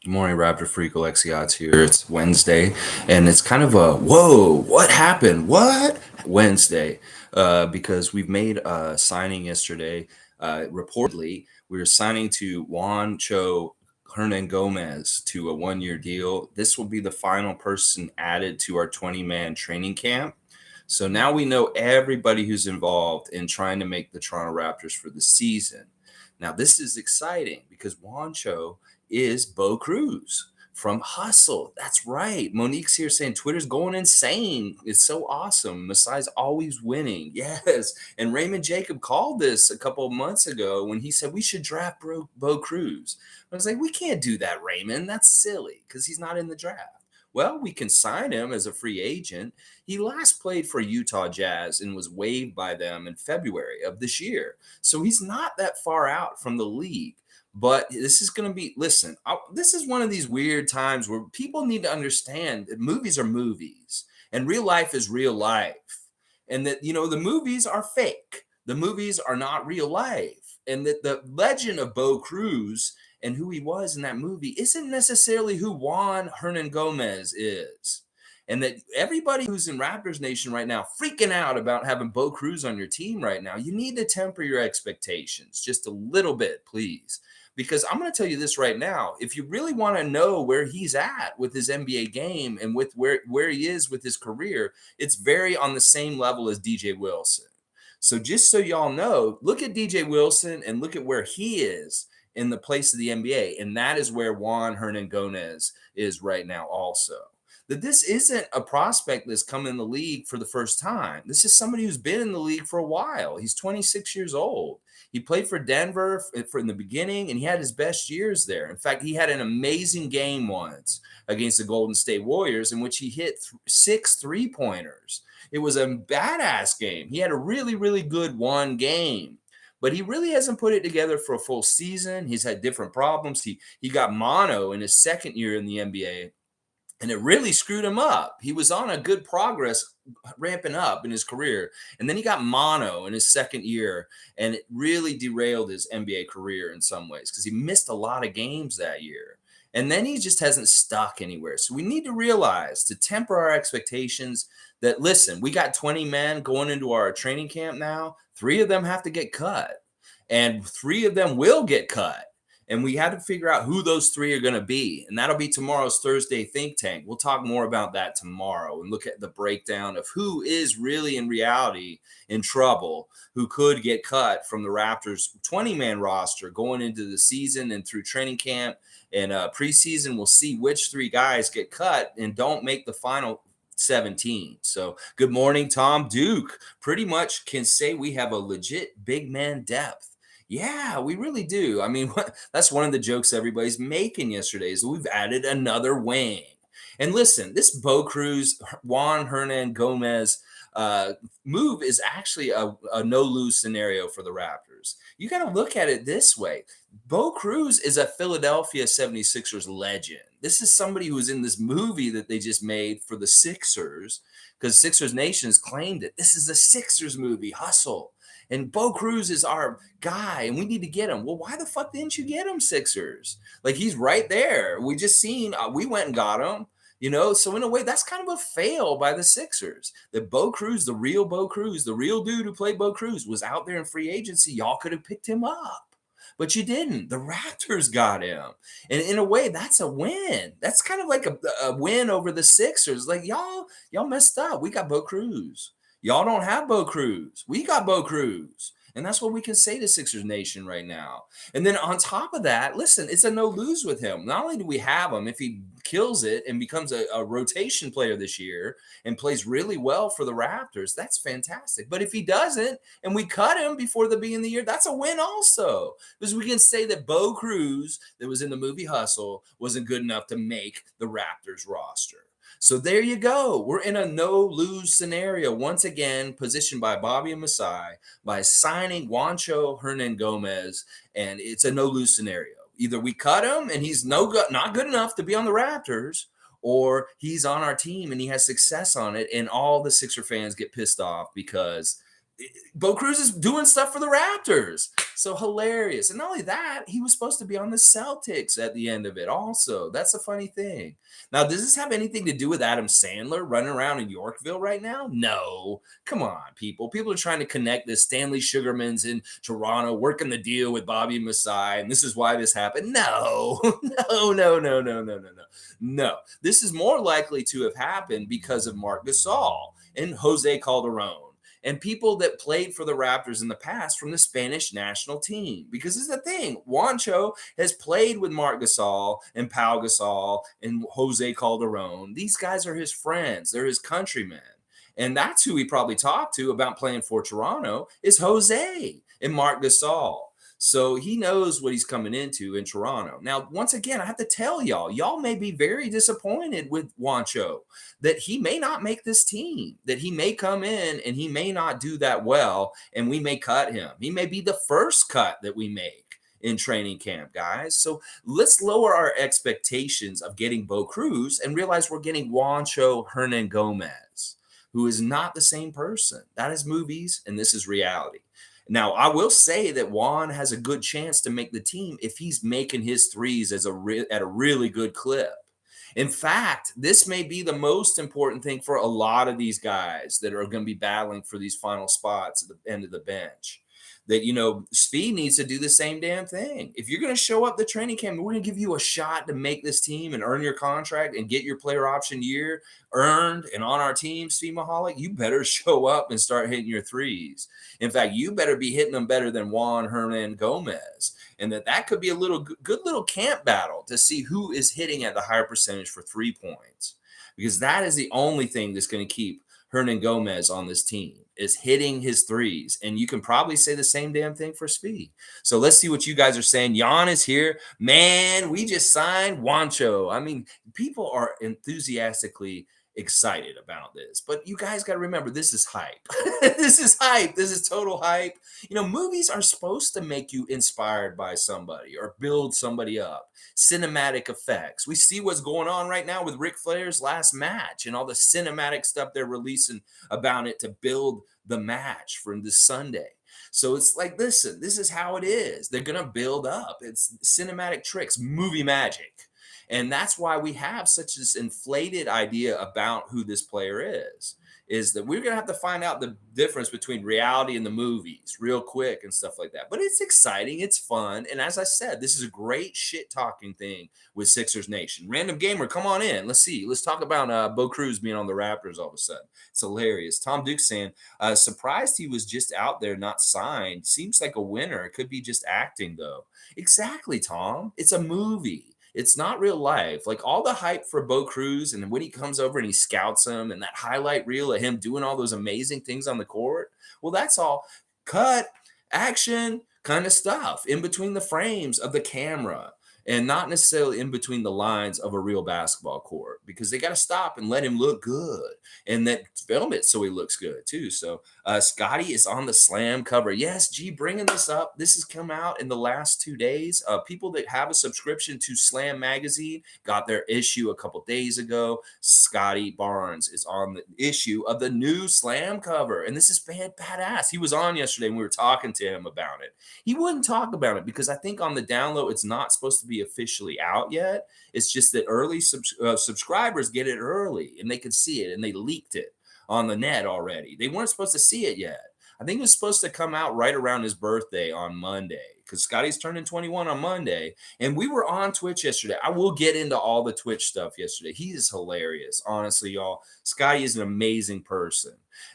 Good morning, Raptor Freak. Alexiot's here. It's Wednesday, and it's kind of a whoa, what happened? What? Wednesday, because we've made a signing yesterday. Reportedly, we were signing to Juancho Hernangomez to a 1 year deal. This will be the final person added to our 20-man training camp. So now we know everybody who's involved in trying to make the Toronto Raptors for the season. Now, this is exciting because Juancho is Bo Cruz from Hustle. That's right. Monique's here saying Twitter's going insane. It's so awesome. Masai's always winning. Yes. And Raymond Jacob called this a couple of months ago when he said we should draft Bo Cruz. I was like, we can't do that, Raymond. That's silly because he's not in the draft. Well, we can sign him as a free agent. He last played for Utah Jazz and was waived by them in February of this year. So he's not that far out from the league. But this is going to be, listen, this is one of these weird times where people need to understand that movies are movies and real life is real life. And that, the movies are fake. The movies are not real life. And that the legend of Bo Cruz and who he was in that movie isn't necessarily who Juan Hernangomez is. And that everybody who's in Raptors Nation right now freaking out about having Bo Cruz on your team right now, you need to temper your expectations just a little bit, please. Because I'm going to tell you this right now. If you really want to know where he's at with his NBA game and with where he is with his career, it's very on the same level as DJ Wilson. So just so y'all know, look at DJ Wilson and look at where he is in the place of the NBA. And that is where Juan Hernangomez is right now also. That this isn't a prospect that's come in the league for the first time. This is somebody who's been in the league for a while. He's 26 years old. He played for Denver in the beginning, and he had his best years there. In fact, he had an amazing game once against the Golden State Warriors in which he hit 6 3-pointers. It was a badass game. He had a really, really good one game. But he really hasn't put it together for a full season. He's had different problems. He got mono in his second year in the NBA, and it really screwed him up. He was on a good progress ramping up in his career. And then he got mono in his second year, and it really derailed his NBA career in some ways because he missed a lot of games that year. And then he just hasn't stuck anywhere. So we need to realize to temper our expectations that, listen, we got 20 men going into our training camp now. 3 of them have to get cut, and 3 of them will get cut. And we had to figure out who those 3 are going to be. And that'll be tomorrow's Thursday Think Tank. We'll talk more about that tomorrow and look at the breakdown of who is really in reality in trouble, who could get cut from the Raptors 20-man roster going into the season and through training camp and preseason. We'll see which 3 guys get cut and don't make the final 17. So good morning, Tom Duke. Pretty much can say we have a legit big man depth. Yeah, we really do. I mean, that's one of the jokes everybody's making yesterday is we've added another wing. And listen, this Bo Cruz, Juan Hernangomez move is actually a no-lose scenario for the Raptors. You got to look at it this way. Bo Cruz is a Philadelphia 76ers legend. This is somebody who was in this movie that they just made for the Sixers because Sixers Nation has claimed it. This is a Sixers movie, Hustle. And Bo Cruz is our guy, and we need to get him. Well, why the fuck didn't you get him, Sixers? Like, he's right there. We just seen, we went and got him, So in a way, that's kind of a fail by the Sixers. That Bo Cruz, the real Bo Cruz, the real dude who played Bo Cruz, was out there in free agency. Y'all could have picked him up. But you didn't. The Raptors got him. And in a way, that's a win. That's kind of like a win over the Sixers. Like, y'all messed up. We got Bo Cruz. Y'all don't have Bo Cruz. We got Bo Cruz. And that's what we can say to Sixers Nation right now. And then on top of that, listen, it's a no-lose with him. Not only do we have him, if he kills it and becomes a rotation player this year and plays really well for the Raptors, that's fantastic. But if he doesn't and we cut him before the beginning of the year, that's a win also. Because we can say that Bo Cruz, that was in the movie Hustle, wasn't good enough to make the Raptors roster. So there you go. We're in a no-lose scenario once again, positioned by Bobby and Masai by signing Juancho Hernangomez, and it's a no-lose scenario. Either we cut him and he's not good enough to be on the Raptors, or he's on our team and he has success on it, and all the Sixer fans get pissed off because Bo Cruz is doing stuff for the Raptors. So hilarious. And not only that, he was supposed to be on the Celtics at the end of it also. That's a funny thing. Now, does this have anything to do with Adam Sandler running around in Yorkville right now? No. Come on, people. People are trying to connect this. Stanley Sugarman's in Toronto working the deal with Bobby Masai, and this is why this happened. No. No. No. This is more likely to have happened because of Marc Gasol and Jose Calderon and people that played for the Raptors in the past from the Spanish national team. Because this is the thing, Juancho has played with Marc Gasol and Pau Gasol and Jose Calderon. These guys are his friends. They're his countrymen. And that's who he probably talked to about playing for Toronto is Jose and Marc Gasol. So he knows what he's coming into in Toronto. Now, once again, I have to tell y'all may be very disappointed with Juancho that he may not make this team, that he may come in and he may not do that well, and we may cut him. He may be the first cut that we make in training camp, guys. So let's lower our expectations of getting Bo Cruz and realize we're getting Juancho Hernangomez, who is not the same person. That is movies, and this is reality. Now, I will say that Juan has a good chance to make the team if he's making his threes at a really good clip. In fact, this may be the most important thing for a lot of these guys that are going to be battling for these final spots at the end of the bench. That, Speed needs to do the same damn thing. If you're going to show up the training camp, we're going to give you a shot to make this team and earn your contract and get your player option year earned and on our team, Steve Mahalik, you better show up and start hitting your threes. In fact, you better be hitting them better than Juan Hernangomez. And that could be a good little camp battle to see who is hitting at the higher percentage for 3 points. Because that is the only thing that's going to keep Hernangomez on this team is hitting his threes. And you can probably say the same damn thing for Speed. So let's see what you guys are saying. Jan is here. Man, we just signed Juancho. I mean, people are enthusiastically excited about this. But you guys got to remember, this is hype. This is hype. This is total hype. Movies are supposed to make you inspired by somebody or build somebody up. Cinematic effects. We see what's going on right now with Ric Flair's last match and all the cinematic stuff they're releasing about it to build the match from this Sunday. So it's like, listen, this is how it is. They're going to build up. It's cinematic tricks, movie magic. And that's why we have such this inflated idea about who this player is that we're going to have to find out the difference between reality and the movies real quick and stuff like that. But it's exciting. It's fun. And as I said, this is a great shit talking thing with Sixers Nation. Random Gamer, come on in. Let's see. Let's talk about Bo Cruz being on the Raptors all of a sudden. It's hilarious. Tom Duke saying, surprised he was just out there, not signed. Seems like a winner. It could be just acting, though. Exactly, Tom. It's a movie. It's not real life. Like all the hype for Bo Cruz, and when he comes over and he scouts him, and that highlight reel of him doing all those amazing things on the court, well, that's all cut, action kind of stuff in between the frames of the camera. And not necessarily in between the lines of a real basketball court, because they got to stop and let him look good and then film it so he looks good too. So Scotty is on the Slam cover. Yes, G, bringing this up. This has come out in the last 2 days. People that have a subscription to Slam magazine got their issue a couple days ago. Scotty Barnes is on the issue of the new Slam cover, and this is badass. He was on yesterday and we were talking to him about it. He wouldn't talk about it because I think on the download it's not supposed to be officially out yet. It's just that early subscribers get it early and they could see it, and they leaked it on the net already. They weren't supposed to see it yet. I think it was supposed to come out right around his birthday on Monday, because Scotty's turning 21 on Monday. And we were on Twitch yesterday. I will get into all the Twitch stuff yesterday. He is hilarious. Honestly, y'all, Scotty is an amazing person.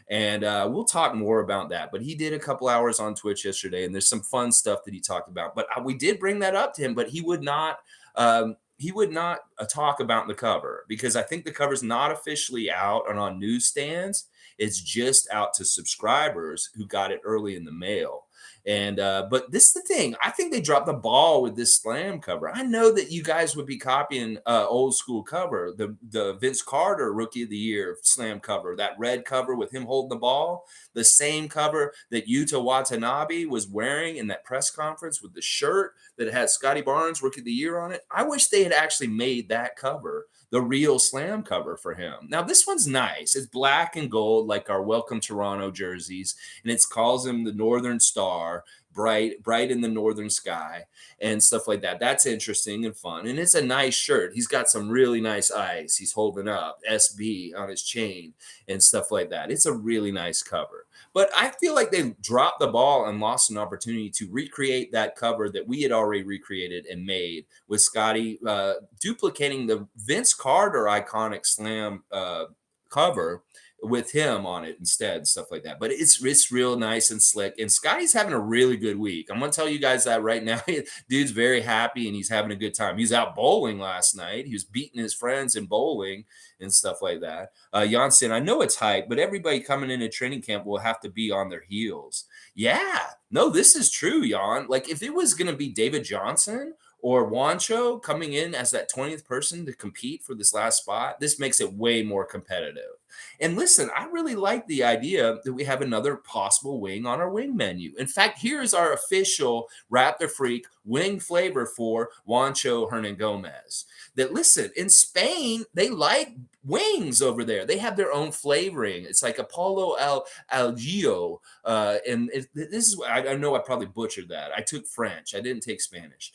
And we'll talk more about that. But he did a couple hours on Twitch yesterday, and there's some fun stuff that he talked about. But we did bring that up to him, but he would not talk about the cover, because I think the cover's not officially out and on newsstands. It's just out to subscribers who got it early in the mail. And but this is the thing. I think they dropped the ball with this slam cover. I know that you guys would be copying old school cover, the Vince Carter Rookie of the Year slam cover, that red cover with him holding the ball, the same cover that Yuta Watanabe was wearing in that press conference with the shirt that had Scotty Barnes Rookie of the Year on it. I wish they had actually made that cover the real slam cover for him. Now, this one's nice. It's black and gold, like our Welcome Toronto jerseys, and it calls him the Northern Star, bright in the northern sky, and stuff like that. That's interesting and fun. And it's a nice shirt. He's got some really nice eyes. He's holding up SB on his chain and stuff like that. It's a really nice cover. But I feel like they dropped the ball and lost an opportunity to recreate that cover that we had already recreated and made with Scotty duplicating the Vince Carter iconic slam cover with him on it instead, stuff like that. But it's real nice and slick. And Scotty's having a really good week. I'm gonna tell you guys that right now. Dude's very happy and he's having a good time. He was out bowling last night. He was beating his friends in bowling and stuff like that. Janssen, I know it's hype, but everybody coming into training camp will have to be on their heels. Yeah, no, this is true, Jan. Like if it was gonna be David Johnson or Juancho coming in as that 20th person to compete for this last spot, this makes it way more competitive. And listen, I really like the idea that we have another possible wing on our wing menu. In fact, here's our official Raptor Freak wing flavor for Juancho Hernangomez. That listen, in Spain, they like wings over there. They have their own flavoring. It's like Apollo al Gio. This is, I know I probably butchered that. I took French. I didn't take Spanish.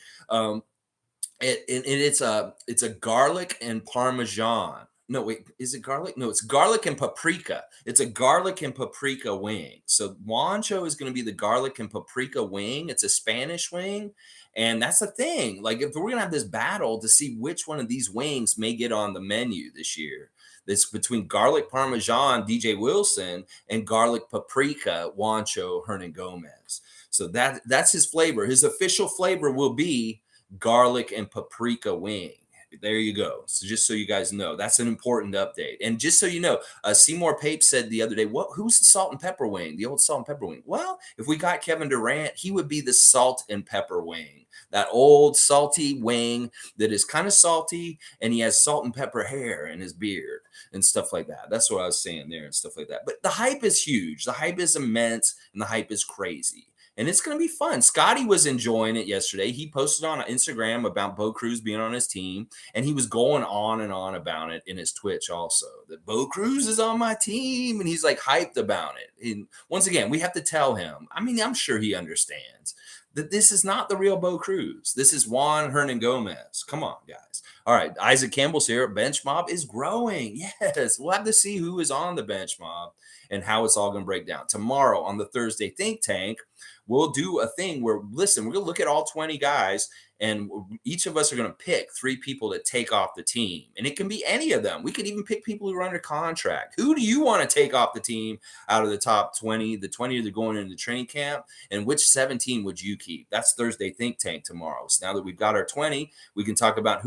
It's a garlic and Parmesan. No, wait, is it garlic? No, it's garlic and paprika. It's a garlic and paprika wing. So Juancho is going to be the garlic and paprika wing. It's a Spanish wing. And that's the thing. Like, if we're going to have this battle to see which one of these wings may get on the menu this year, it's between garlic Parmesan, DJ Wilson, and garlic paprika, Juancho Hernangomez. So that's his flavor. His official flavor will be garlic and paprika wing. There you go. So just so you guys know, that's an important update. And just so you know, Seymour Pape said the other day, who's the salt and pepper wing? The old salt and pepper wing. Well, if we got Kevin Durant, he would be the salt and pepper wing. That old salty wing that is kind of salty, and he has salt and pepper hair in his beard and stuff like that. That's what I was saying there and stuff like that. But the hype is huge. The hype is immense, and the hype is crazy. And it's going to be fun. Scotty was enjoying it yesterday. He posted on Instagram about Bo Cruz being on his team, and he was going on and on about it in his Twitch also, that Bo Cruz is on my team, and he's like hyped about it. And once again, we have to tell him, I mean, I'm sure he understands that this is not the real Bo Cruz. This is Juan Hernangomez. Come on, guys. All right, Isaac Campbell's here. Bench mob is growing. Yes, we'll have to see who is on the bench mob and how it's all going to break down. Tomorrow on the Thursday Think Tank, we'll do a thing where, listen, we're going to look at all 20 guys, and each of us are going to pick 3 people to take off the team. And it can be any of them. We could even pick people who are under contract. Who do you want to take off the team out of the top 20, the 20 that are going into training camp? And which 17 would you keep? That's Thursday Think Tank tomorrow. So now that we've got our 20, we can talk about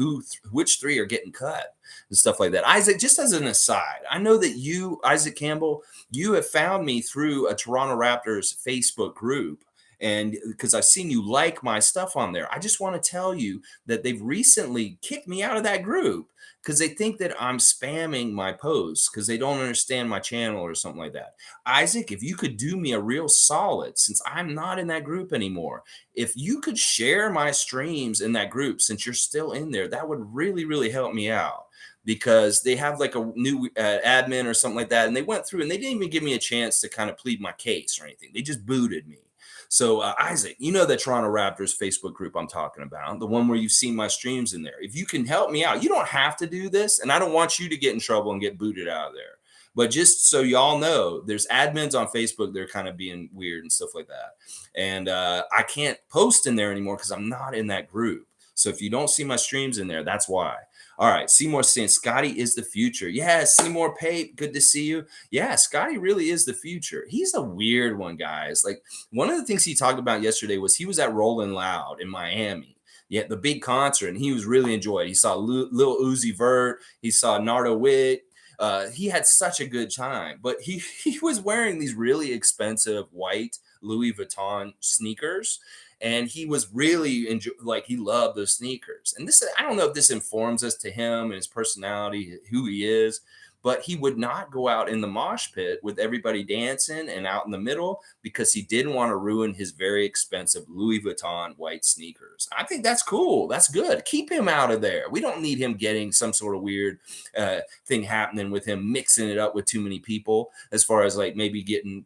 which 3 are getting cut and stuff like that. Isaac, just as an aside, I know that you, Isaac Campbell, you have found me through a Toronto Raptors Facebook group. And because I've seen you like my stuff on there, I just want to tell you that they've recently kicked me out of that group because they think that I'm spamming my posts because they don't understand my channel or something like that. Isaac, if you could do me a real solid, since I'm not in that group anymore, if you could share my streams in that group, since you're still in there, that would really, really help me out. Because they have like a new admin or something like that. And they went through and they didn't even give me a chance to kind of plead my case or anything. They just booted me. So Isaac, you know the Toronto Raptors Facebook group I'm talking about, the one where you've seen my streams in there. If you can help me out, you don't have to do this. And I don't want you to get in trouble and get booted out of there. But just so y'all know, there's admins on Facebook. They're kind of being weird and stuff like that. And I can't post in there anymore because I'm not in that group. So if you don't see my streams in there, that's why. All right, Seymour saying Scotty is the future. Yeah, Seymour Pape, good to see you. Yeah, Scotty really is the future. He's a weird one, guys. Like one of the things he talked about yesterday was he was at Rolling Loud in Miami. Yeah, the big concert, and he was really enjoyed. He saw Lil Uzi Vert. He saw Nardo Wick. He had such a good time, but he was wearing these really expensive white Louis Vuitton sneakers. And he was really he loved those sneakers. And this, I don't know if this informs us to him and his personality, who he is, but he would not go out in the mosh pit with everybody dancing and out in the middle because he didn't want to ruin his very expensive Louis Vuitton white sneakers. I think that's cool. That's good. Keep him out of there. We don't need him getting some sort of weird thing happening with him mixing it up with too many people, as far as like maybe getting,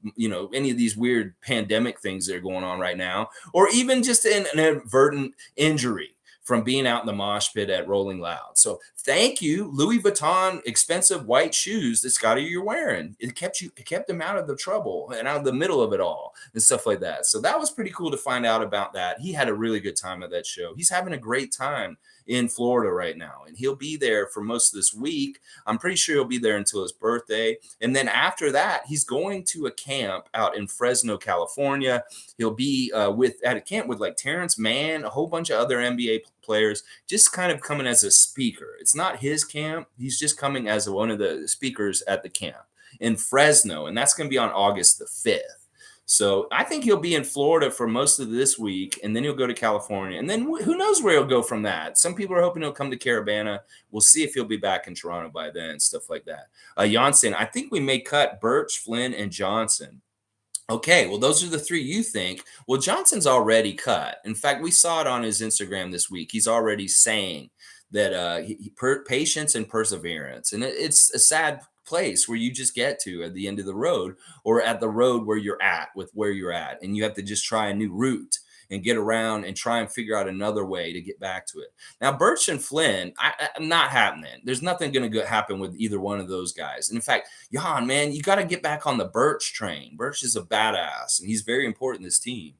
any of these weird pandemic things that are going on right now, or even just an inadvertent injury from being out in the mosh pit at Rolling Loud. So thank you, Louis Vuitton expensive white shoes that Scotty you're wearing. It kept him out of the trouble and out of the middle of it all and stuff like that. So that was pretty cool to find out about that. He had a really good time at that show. He's having a great time in Florida right now, and he'll be there for most of this week. I'm pretty sure he'll be there until his birthday. And then after that, he's going to a camp out in Fresno, California. He'll be at a camp with like Terrence Mann, a whole bunch of other NBA players, just kind of coming as a speaker. It's not his camp. He's just coming as one of the speakers at the camp in Fresno, and that's going to be on August the 5th. So I think he'll be in Florida for most of this week, and then he'll go to California. And then who knows where he'll go from that. Some people are hoping he'll come to Carabana. We'll see if he'll be back in Toronto by then, stuff like that. Janssen, I think we may cut Birch, Flynn, and Johnson. Okay, well, those are the three you think. Well, Johnson's already cut. In fact, we saw it on his Instagram this week. He's already saying that patience and perseverance. And it's a sad place where you just get to at the end of the road, or at the road where you're at with where you're at. And you have to just try a new route and get around and try and figure out another way to get back to it. Now, Birch and Flynn, I'm not happening. There's nothing going to happen with either one of those guys. And in fact, Jan, man, you got to get back on the Birch train. Birch is a badass, and he's very important in this team.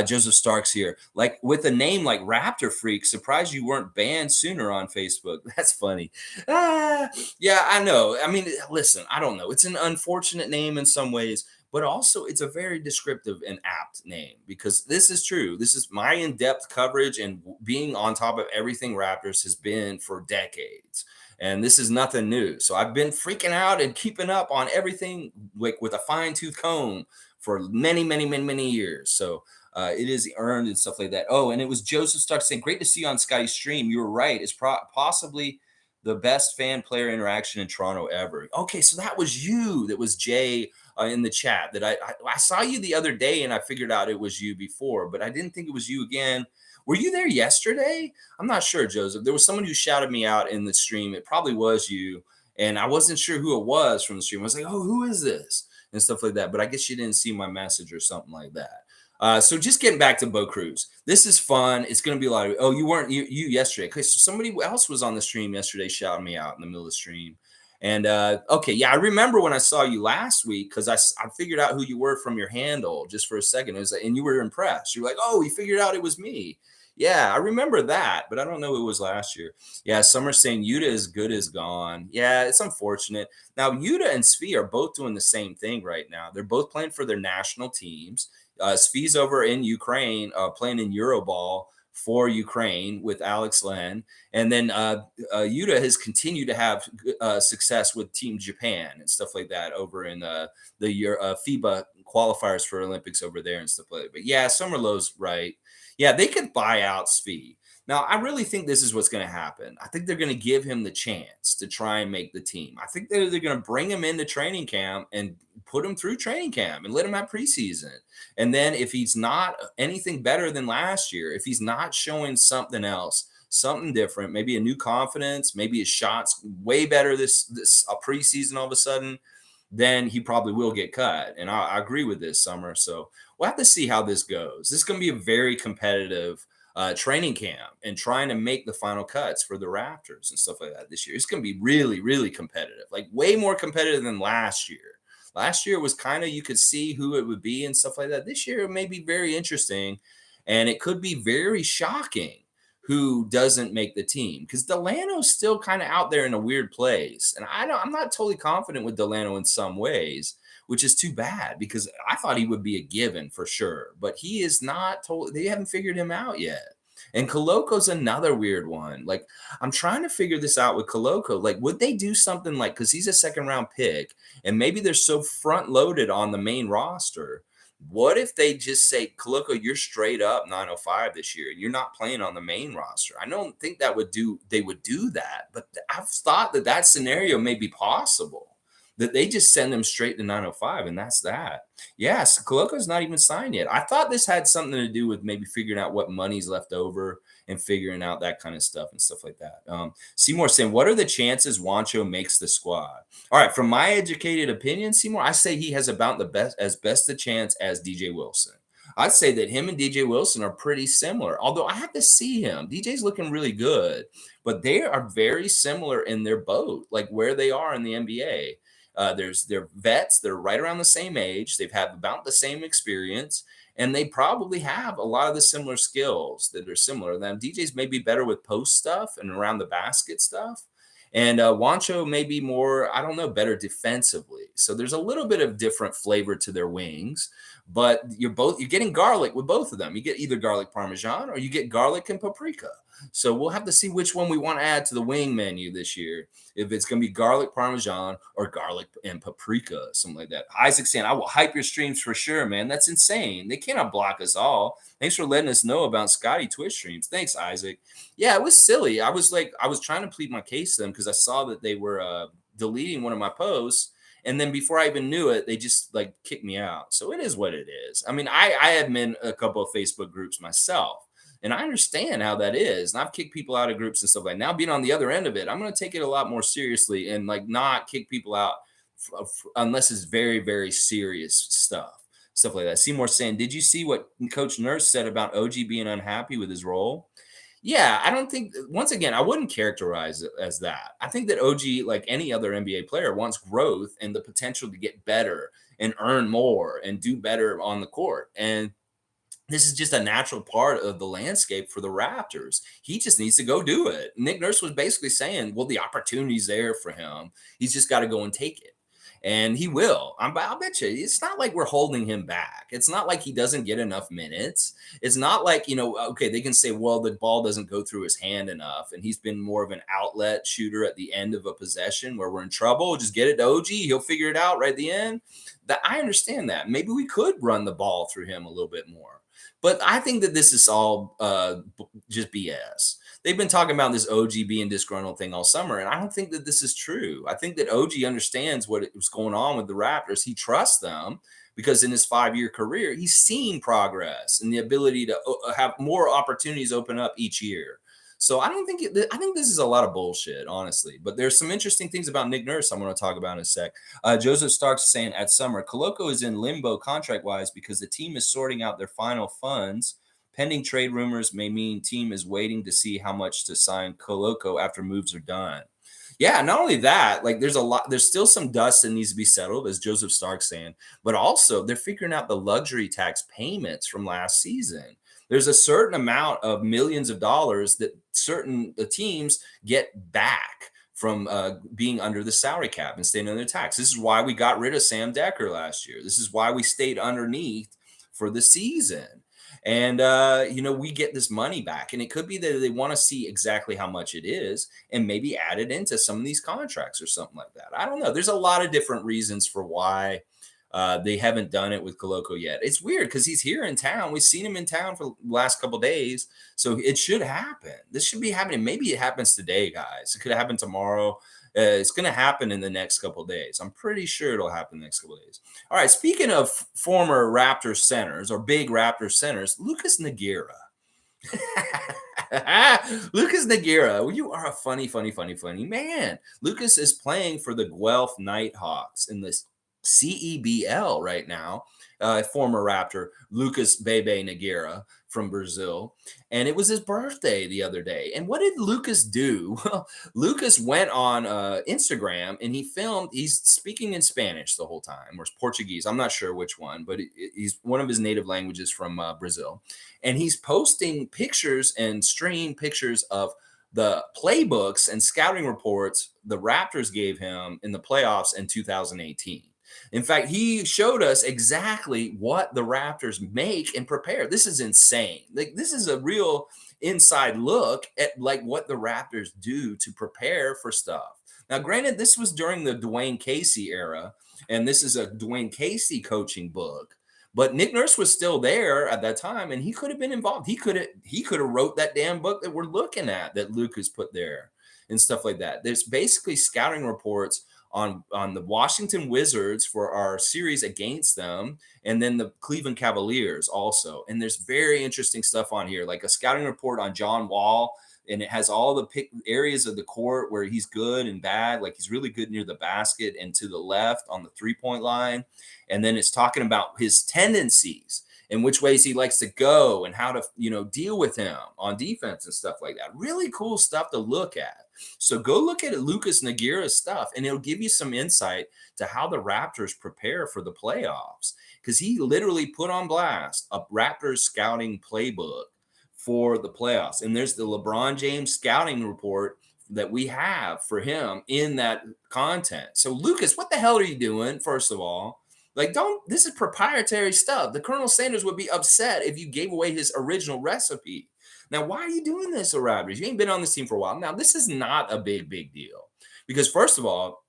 Joseph Starks here. Like, with a name like Raptor Freak, surprised you weren't banned sooner on Facebook. That's funny. Yeah, I know. I mean, listen, I don't know. It's an unfortunate name in some ways, but also it's a very descriptive and apt name, because this is true. This is my in-depth coverage, and being on top of everything Raptors has been for decades. And this is nothing new. So I've been freaking out and keeping up on everything like with a fine-tooth comb for many, many, many, many years. So it is earned and stuff like that. Oh, and it was Joseph Stark saying, great to see you on Scotty's stream. You were right. It's possibly the best fan player interaction in Toronto ever. Okay, so that was you. That was Jay in the chat. That I saw you the other day, and I figured out it was you before, but I didn't think it was you again. Were you there yesterday? I'm not sure, Joseph. There was someone who shouted me out in the stream. It probably was you, and I wasn't sure who it was from the stream. I was like, oh, who is this? And stuff like that. But I guess you didn't see my message or something like that. So just getting back to Bo Cruz. This is fun. It's going to be a lot of, you weren't you yesterday. Okay, so somebody else was on the stream yesterday shouting me out in the middle of the stream. And okay, yeah, I remember when I saw you last week, because I figured out who you were from your handle just for a second. It was and you were impressed. You were like, oh, he figured out it was me. Yeah, I remember that, but I don't know who it was last year. Yeah, some are saying Yuta is good as gone. Yeah, it's unfortunate. Now, Yuta and Svi are both doing the same thing right now. They're both playing for their national teams. Svi's over in Ukraine, playing in Euroball for Ukraine with Alex Len. And then Yuta has continued to have success with Team Japan and stuff like that over in the FIBA qualifiers for Olympics over there and stuff like that. But yeah, Summerlow's right. Yeah, they could buy out Svi. Now, I really think this is what's going to happen. I think they're going to give him the chance to try and make the team. I think they're going to bring him into training camp and put him through training camp and let him have preseason. And then if he's not anything better than last year, if he's not showing something else, something different, maybe a new confidence, maybe his shots way better this preseason all of a sudden, then he probably will get cut. And I agree with this, Summer. So we'll have to see how this goes. This is going to be a very competitive training camp and trying to make the final cuts for the Raptors and stuff like that this year. It's going to be really, really competitive, like way more competitive than last year. Last year was kind of, you could see who it would be and stuff like that. This year it may be very interesting, and it could be very shocking who doesn't make the team, because Delano's still kind of out there in a weird place. And I'm not totally confident with Delano in some ways, which is too bad, because I thought he would be a given for sure, but he is not they haven't figured him out yet. And Koloko's another weird one. Like, I'm trying to figure this out with Koloko. Like, would they do something like, because he's a second round pick, and maybe they're so front loaded on the main roster What if they just say, Koloko, you're straight up 905 this year. You're not playing on the main roster. I don't think they would do that, but I've thought that scenario may be possible. That they just send them straight to 905, and that's that. Yes, Koloko's not even signed yet. I thought this had something to do with maybe figuring out what money's left over and figuring out that kind of stuff and stuff like that. Seymour saying, what are the chances Juancho makes the squad? All right, from my educated opinion, Seymour, I say he has about the best a chance as DJ Wilson. I'd say that him and DJ Wilson are pretty similar. Although I have to see him. DJ's looking really good, but they are very similar in their boat, like where they are in the NBA. They're vets. They're right around the same age. They've had about the same experience, and they probably have a lot of the similar skills that are similar to them. DJ's maybe better with post stuff and around the basket stuff. And Juancho may be more, I don't know, better defensively. So there's a little bit of different flavor to their wings, but you're getting garlic with both of them. You get either garlic parmesan or you get garlic and paprika. So we'll have to see which one we want to add to the wing menu this year. If it's going to be garlic parmesan or garlic and paprika, something like that. Isaac saying, I will hype your streams for sure, man. That's insane. They cannot block us all. Thanks for letting us know about Scotty Twitch streams. Thanks, Isaac. Yeah, it was silly. I was trying to plead my case to them because I saw that they were deleting one of my posts. And then before I even knew it, they just like kicked me out. So it is what it is. I mean, I admin a couple of Facebook groups myself. And I understand how that is. And I've kicked people out of groups and stuff like that. Now being on the other end of it, I'm going to take it a lot more seriously and like not kick people out unless it's very, very serious stuff like that. Seymour saying, did you see what Coach Nurse said about OG being unhappy with his role? Yeah, I don't think, once again, I wouldn't characterize it as that. I think that OG, like any other NBA player, wants growth and the potential to get better and earn more and do better on the court. And this is just a natural part of the landscape for the Raptors. He just needs to go do it. Nick Nurse was basically saying, well, the opportunity's there for him. He's just got to go and take it. And he will. I'll bet you. It's not like we're holding him back. It's not like he doesn't get enough minutes. It's not like, okay, they can say, well, the ball doesn't go through his hand enough. And he's been more of an outlet shooter at the end of a possession where we're in trouble. Just get it to OG. He'll figure it out right at the end. I understand that. Maybe we could run the ball through him a little bit more. But I think that this is all just BS. They've been talking about this OG being disgruntled thing all summer, and I don't think that this is true. I think that OG understands what was going on with the Raptors. He trusts them because in his 5-year career, he's seen progress and the ability to have more opportunities open up each year. So I don't think I think this is a lot of bullshit, honestly. But there's some interesting things about Nick Nurse I'm going to talk about in a sec. Joseph Starks saying at summer, Koloko is in limbo contract-wise because the team is sorting out their final funds. Pending trade rumors may mean team is waiting to see how much to sign Koloko after moves are done. Yeah, not only that, like there's still some dust that needs to be settled, as Joseph Stark's saying, but also they're figuring out the luxury tax payments from last season. There's a certain amount of millions of dollars that certain teams get back from being under the salary cap and staying under tax. This is why we got rid of Sam Decker last year. This is why we stayed underneath for the season. And, we get this money back. And it could be that they want to see exactly how much it is and maybe add it into some of these contracts or something like that. I don't know. There's a lot of different reasons for why they haven't done it with Koloko yet. It's weird because he's here in town. We've seen him in town for the last couple of days. So it should happen. This should be happening. Maybe it happens today, guys. It could happen tomorrow. It's going to happen in the next couple of days. I'm pretty sure it'll happen in the next couple of days. All right. Speaking of former Raptors centers or big Raptors centers, Lucas Nogueira. Lucas Nogueira, you are a funny man. Lucas is playing for the Guelph Nighthawks in this CEBL right now. Former Raptor Lucas Bebe Nogueira from Brazil, and it was his birthday the other day. And what did Lucas do? Well, Lucas went on Instagram and he filmed. He's speaking in Spanish the whole time, or Portuguese. I'm not sure which one, but he's one of his native languages from Brazil, and he's posting pictures and stream pictures of the playbooks and scouting reports the Raptors gave him in the playoffs in 2018. In fact, he showed us exactly what the Raptors make and prepare. This is insane. Like, this is a real inside look at like what the Raptors do to prepare for stuff. Now, granted, this was during the Dwayne Casey era, and this is a Dwayne Casey coaching book. But Nick Nurse was still there at that time, and he could have been involved. He could have wrote that damn book that we're looking at that Lucas put there and stuff like that. There's basically scouting reports on the Washington Wizards for our series against them, and then the Cleveland Cavaliers also. And there's very interesting stuff on here, like a scouting report on John Wall, and it has all the areas of the court where he's good and bad. Like he's really good near the basket and to the left on the 3-point line. And then it's talking about his tendencies and which ways he likes to go and how to, deal with him on defense and stuff like that. Really cool stuff to look at. So go look at Lucas Nogueira's stuff, and it'll give you some insight to how the Raptors prepare for the playoffs, because he literally put on blast a Raptors scouting playbook for the playoffs. And there's the LeBron James scouting report that we have for him in that content. So Lucas, what the hell are you doing? First of all, this is proprietary stuff. The Colonel Sanders would be upset if you gave away his original recipe. Now, why are you doing this, Raptors? You ain't been on this team for a while. Now, this is not a big deal, because first of all,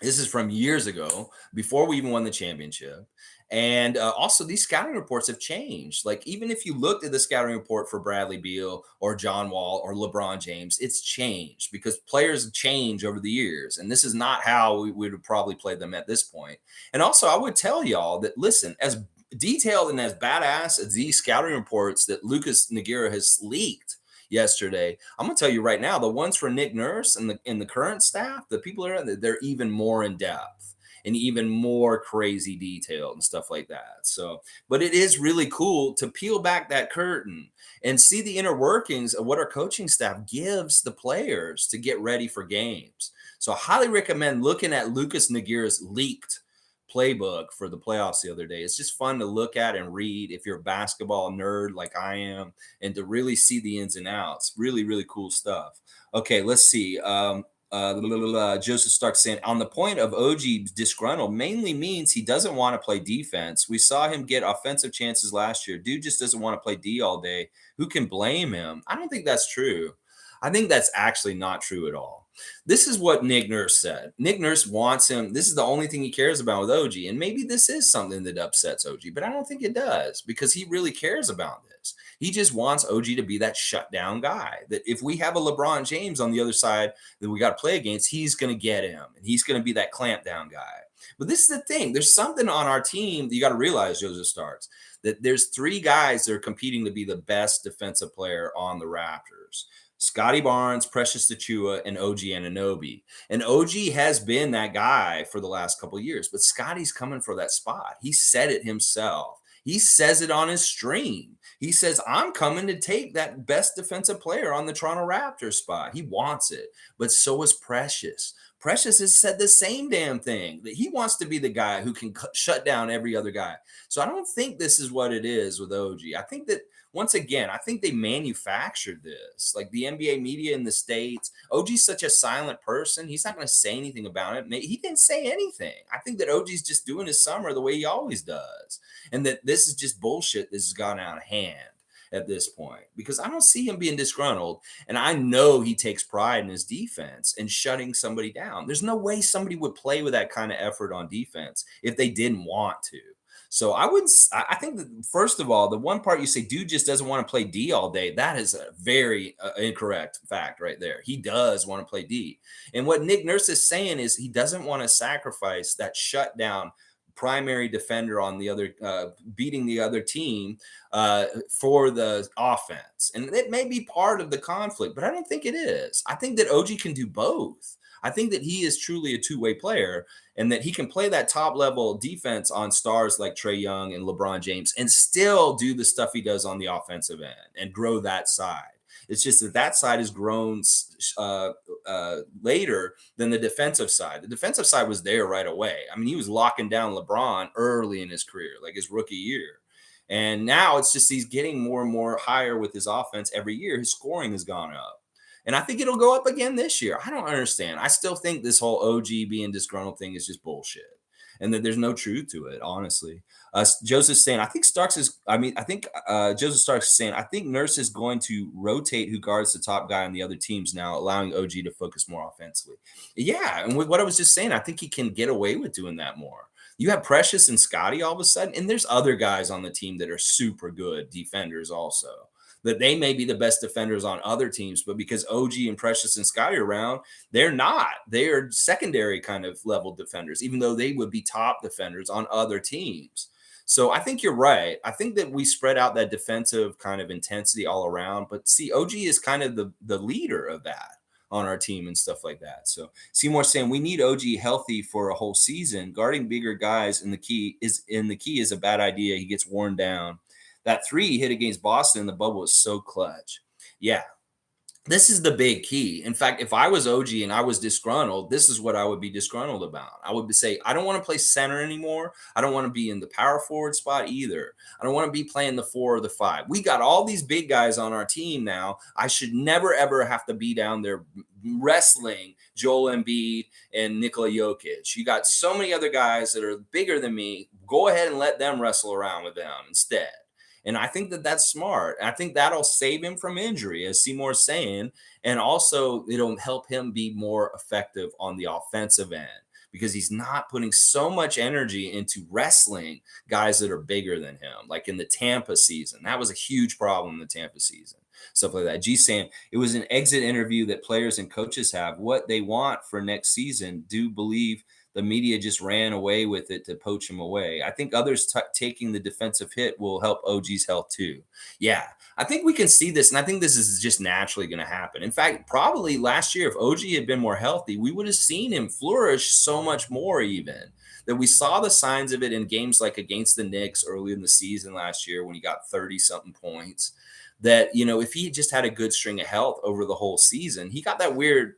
this is from years ago, before we even won the championship. And also, these scouting reports have changed. Like, even if you looked at the scouting report for Bradley Beal or John Wall or LeBron James, it's changed because players change over the years. And this is not how we would have probably played them at this point. And also, I would tell y'all that, listen, as detailed and as badass as these scouting reports that Lucas Nogueira has leaked yesterday, I'm gonna tell you right now, the ones for Nick Nurse and the current staff, the people that are, they're even more in depth and even more crazy detailed and stuff like that. So, but it is really cool to peel back that curtain and see the inner workings of what our coaching staff gives the players to get ready for games. So I highly recommend looking at Lucas Nogueira's leaked playbook for the playoffs the other day. It's just fun to look at and read if you're a basketball nerd like I am, and to really see the ins and outs. Really, really cool stuff. Okay, let's see. Joseph Stark saying, on the point of OG disgruntled mainly means he doesn't want to play defense. We saw him get offensive chances last year. Dude just doesn't want to play D all day. Who can blame him? I don't think that's true. I think that's actually not true at all. This is what Nick Nurse said. Nick Nurse wants him. This is the only thing he cares about with OG. And maybe this is something that upsets OG, but I don't think it does, because he really cares about this. He just wants OG to be that shutdown guy, that if we have a LeBron James on the other side that we got to play against, he's going to get him, and he's going to be that clamp down guy. But this is the thing. There's something on our team that you got to realize, Joseph Starks, that there's 3 guys that are competing to be the best defensive player on the Raptors. Scotty Barnes, Precious Achiuwa, and OG Anunoby. And OG has been that guy for the last couple of years, but Scotty's coming for that spot. He said it himself. He says it on his stream. He says, I'm coming to take that best defensive player on the Toronto Raptors spot. He wants it, but so is Precious. Precious has said the same damn thing, that he wants to be the guy who can shut down every other guy. So I don't think this is what it is with OG. I think that, once again, I think they manufactured this. Like the NBA media in the States, OG's such a silent person. He's not going to say anything about it. He didn't say anything. I think that OG's just doing his summer the way he always does. And that this is just bullshit. This has gone out of hand at this point, because I don't see him being disgruntled. And I know he takes pride in his defense and shutting somebody down. There's no way somebody would play with that kind of effort on defense if they didn't want to. So I think that, first of all, the one part you say, dude just doesn't want to play D all day, that is a very incorrect fact right there. He does want to play D. And what Nick Nurse is saying is he doesn't want to sacrifice that shutdown primary defender on the other, beating the other team for the offense. And it may be part of the conflict, but I don't think it is. I think that OG can do both. I think that he is truly a two-way player, and that he can play that top-level defense on stars like Trae Young and LeBron James and still do the stuff he does on the offensive end and grow that side. It's just that side has grown later than the defensive side. The defensive side was there right away. I mean, he was locking down LeBron early in his career, like his rookie year. And now it's just he's getting more and more higher with his offense every year. His scoring has gone up. And I think it'll go up again this year. I don't understand. I still think this whole OG being disgruntled thing is just bullshit, and that there's no truth to it, honestly. Joseph's saying, Joseph Starks is saying, I think Nurse is going to rotate who guards the top guy on the other teams now, allowing OG to focus more offensively. Yeah, and with what I was just saying, I think he can get away with doing that more. You have Precious and Scotty all of a sudden, and there's other guys on the team that are super good defenders also. That they may be the best defenders on other teams, but because OG and Precious and Scotty are around, they're not. They are secondary kind of level defenders, even though they would be top defenders on other teams. So I think you're right. I think that we spread out that defensive kind of intensity all around. But see, OG is kind of the leader of that on our team and stuff like that. So Seymour saying we need OG healthy for a whole season. Guarding bigger guys in the key is a bad idea. He gets worn down. That three he hit against Boston in the bubble is so clutch. Yeah, this is the big key. In fact, if I was OG and I was disgruntled, this is what I would be disgruntled about. I would say, I don't want to play center anymore. I don't want to be in the power forward spot either. I don't want to be playing the 4 or the 5. We got all these big guys on our team now. I should never, ever have to be down there wrestling Joel Embiid and Nikola Jokic. You got so many other guys that are bigger than me. Go ahead and let them wrestle around with them instead. And I think that that's smart. I think that'll save him from injury, as Seymour's saying. And also, it'll help him be more effective on the offensive end because he's not putting so much energy into wrestling guys that are bigger than him, like in the Tampa season. That was a huge problem in the Tampa season. Stuff like that. G saying it was an exit interview that players and coaches have. What they want for next season, do believe the media just ran away with it to poach him away. I think others taking the defensive hit will help OG's health too. Yeah, I think we can see this, and I think this is just naturally going to happen. In fact, probably last year, if OG had been more healthy, we would have seen him flourish so much more even. That we saw the signs of it in games like against the Knicks early in the season last year when he got 30-something points. That, if he just had a good string of health over the whole season, he got that weird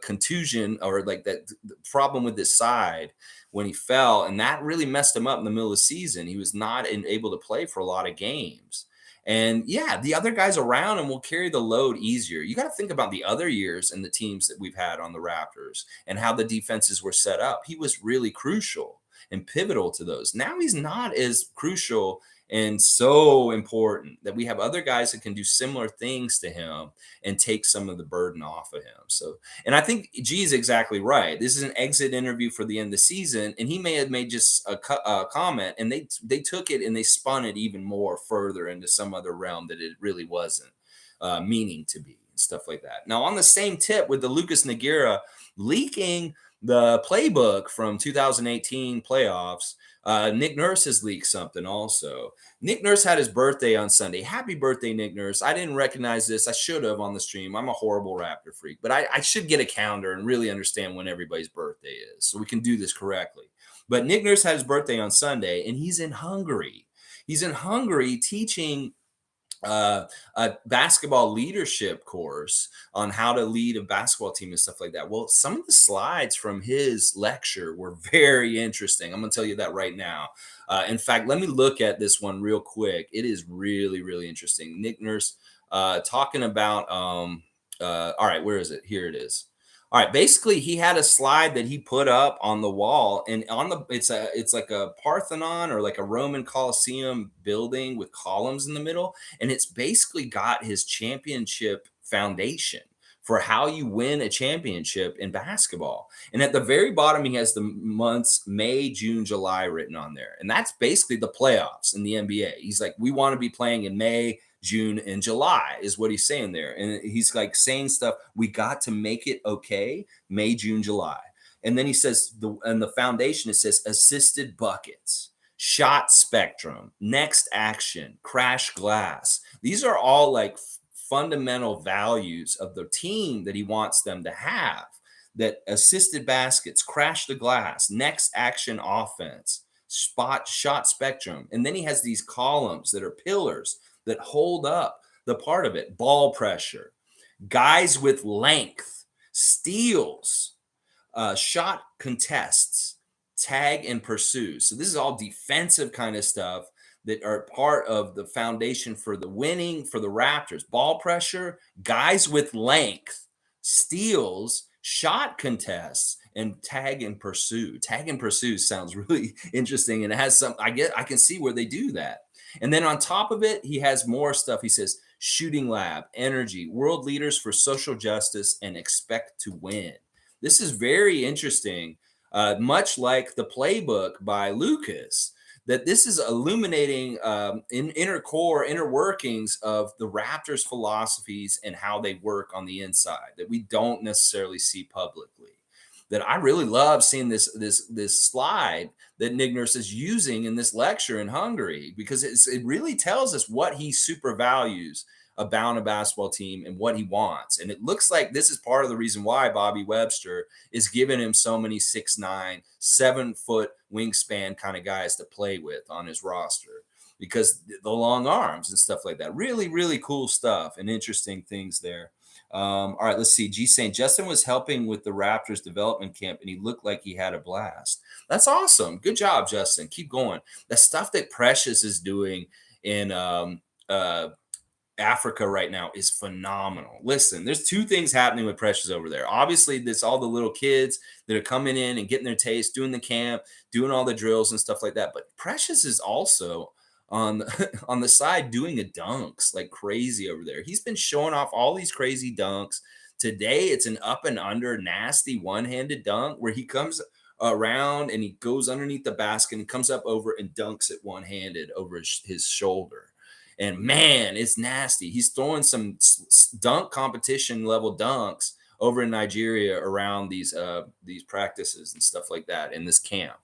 contusion or like that problem with his side when he fell, and that really messed him up in the middle of the season. He was not able to play for a lot of games. And yeah, the other guys around him will carry the load easier. You got to think about the other years and the teams that we've had on the Raptors and how the defenses were set up. He was really crucial and pivotal to those. Now he's not as crucial and so important that we have other guys that can do similar things to him and take some of the burden off of him. So, and I think G is exactly right. This is an exit interview for the end of the season, and he may have made just a comment, and they took it and they spun it even more further into some other realm that it really wasn't meaning to be, and stuff like that. Now, on the same tip with the Lucas Nogueira leaking the playbook from 2018 playoffs, Nick Nurse has leaked something also. Nick Nurse had his birthday on Sunday. Happy birthday, Nick Nurse. I didn't recognize this. I should have on the stream. I'm a horrible Raptor freak, but I should get a calendar and really understand when everybody's birthday is so we can do this correctly. But Nick Nurse had his birthday on Sunday, and he's in Hungary. He's in Hungary teaching a basketball leadership course on how to lead a basketball team and stuff like that. Well, some of the slides from his lecture were very interesting. I'm going to tell you that right now. In fact, let me look at this one real quick. It is really, really interesting. Nick Nurse talking about, all right, where is it? Here it is. All right, basically he had a slide that he put up on the wall, and it's like a Parthenon or like a Roman Colosseum building with columns in the middle, and it's basically got his championship foundation for how you win a championship in basketball. And at the very bottom, he has the months May, June, July written on there. And that's basically the playoffs in the NBA. He's like, we want to be playing in May, June, and July is what he's saying there. And he's like saying stuff, we got to make it okay, May, June, July. And then he says, the foundation, it says assisted buckets, shot spectrum, next action, crash glass. These are all like fundamental values of the team that he wants them to have. That assisted baskets, crash the glass, next action offense, shot spectrum. And then he has these columns that are pillars that hold up the part of it. Ball pressure, guys with length, steals, shot contests, tag and pursue. So this is all defensive kind of stuff that are part of the foundation for the winning for the Raptors. Ball pressure, guys with length, steals, shot contests, and tag and pursue. Tag and pursue sounds really interesting, and it has some, I can see where they do that. And then on top of it, he has more stuff. He says shooting lab, energy, world leaders for social justice, and expect to win. This is very interesting. much like the playbook by Lucas, that this is illuminating in inner workings of the Raptors philosophies and how they work on the inside that we don't necessarily see publicly. That I really love seeing this slide that Nick Nurse is using in this lecture in Hungary, because it really tells us what he super values about a basketball team and what he wants. And it looks like this is part of the reason why Bobby Webster is giving him so many 6'9", 7-foot wingspan kind of guys to play with on his roster, because the long arms and stuff like that. Really, really cool stuff and interesting things there. All right, let's see. G saying Justin was helping with the Raptors development camp and he looked like he had a blast. That's awesome. Good job, Justin. Keep going. The stuff that Precious is doing in Africa right now is phenomenal. Listen, there's two things happening with Precious over there. Obviously, there's all the little kids that are coming in and getting their taste, doing the camp, doing all the drills and stuff like that. But Precious is also on on the side doing the dunks like crazy over there. He's been showing off all these crazy dunks. Today, it's an up and under nasty one-handed dunk where he comes around and he goes underneath the basket and comes up over and dunks it one-handed over his shoulder. And man, it's nasty. He's throwing some dunk competition level dunks over in Nigeria around these practices and stuff like that in this camp.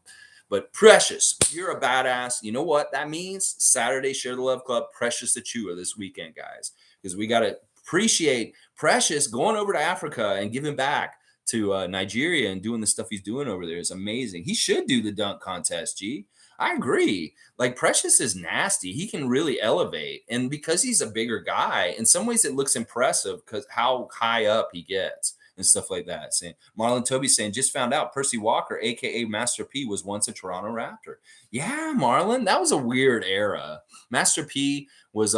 But Precious, you're a badass. You know what that means? Saturday, Share the Love Club, Precious Achua this weekend, guys, because we got to appreciate Precious going over to Africa and giving back to Nigeria and doing the stuff he's doing over there is amazing. He should do the dunk contest, G. I agree. Like Precious is nasty. He can really elevate. And because he's a bigger guy, in some ways it looks impressive because how high up he gets and stuff like that. Saying Marlon Toby saying, just found out Percy Walker, aka Master P, was once a Toronto Raptor. Yeah, Marlon, that was a weird era. Master P was